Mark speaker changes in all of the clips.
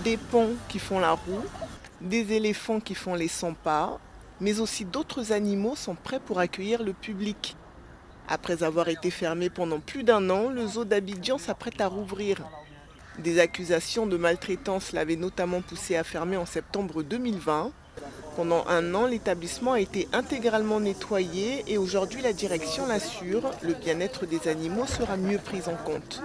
Speaker 1: des ponts qui font la roue, des éléphants qui font les 100 pas, mais aussi d'autres animaux sont prêts pour accueillir le public. Après avoir été fermé pendant plus d'un an, le zoo d'Abidjan s'apprête à rouvrir. Des accusations de maltraitance l'avaient notamment poussé à fermer en septembre 2020. Pendant un an, l'établissement a été intégralement nettoyé et aujourd'hui la direction l'assure, le bien-être des animaux sera mieux pris en compte.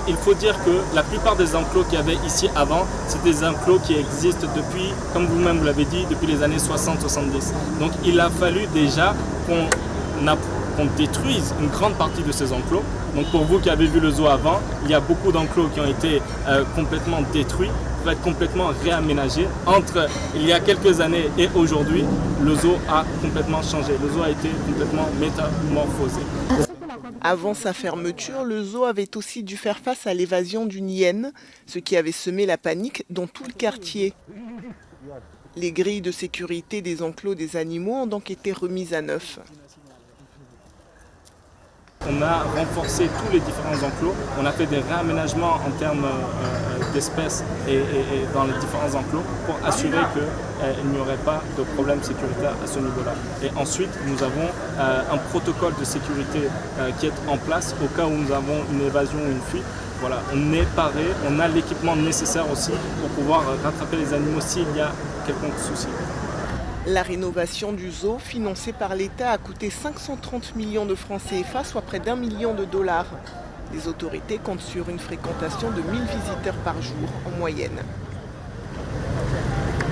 Speaker 2: Il faut dire que la plupart des enclos qu'il y avait ici avant, c'est des enclos qui existent depuis, comme vous-même vous l'avez dit, depuis les années 60-70. Donc il a fallu déjà qu'on détruise une grande partie de ces enclos. Donc pour vous qui avez vu le zoo avant, il y a beaucoup d'enclos qui ont été complètement détruits, pour être complètement réaménagés. Entre il y a quelques années et aujourd'hui, le zoo a complètement changé. Le zoo a été complètement métamorphosé.
Speaker 1: Avant sa fermeture, le zoo avait aussi dû faire face à l'évasion d'une hyène, ce qui avait semé la panique dans tout le quartier. Les grilles de sécurité des enclos des animaux ont donc été remises à neuf.
Speaker 2: On a renforcé tous les différents enclos, on a fait des réaménagements en termes d'espèces et dans les différents enclos pour assurer qu'il n'y aurait pas de problème sécuritaire à ce niveau-là. Et ensuite, nous avons un protocole de sécurité qui est en place au cas où nous avons une évasion ou une fuite. Voilà, on est paré, on a l'équipement nécessaire aussi pour pouvoir rattraper les animaux s'il y a quelconque souci.
Speaker 1: La rénovation du zoo, financée par l'État, a coûté 530 millions de francs CFA, soit près d'1 million de dollars. Les autorités comptent sur une fréquentation de 1000 visiteurs par jour en moyenne.